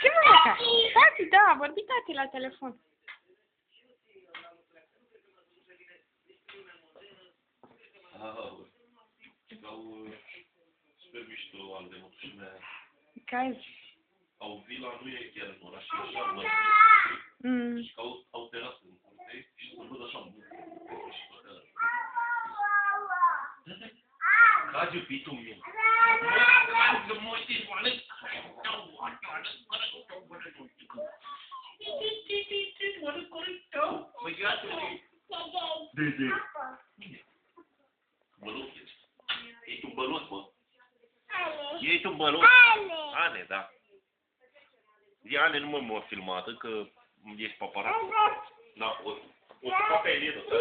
Ce mă? Tati, da, a vorbit tati la telefon. Super mișto al de motușimea. Care? Au vila, nu e chiar în oraș, e așa, mă. Și că au terasă în curte și să văd așa mult. Și toate alea. Cade pitul meu. Să mă uite, oale. Mă, iată-te. De. Băluț ești. Ești un băluț, mă. Ești un băluț. Ane, da. Ane, nu m-am filmat, că ești paparat. Da, o să pe Elena, să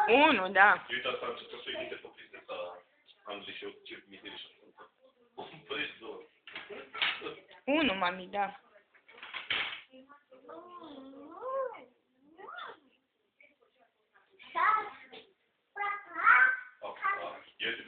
Unu, da. Uite, asta am început să-i minte pe princesa Andrei și eu, ce mitere și-a făcut. Păi, două. Unu, mami, da.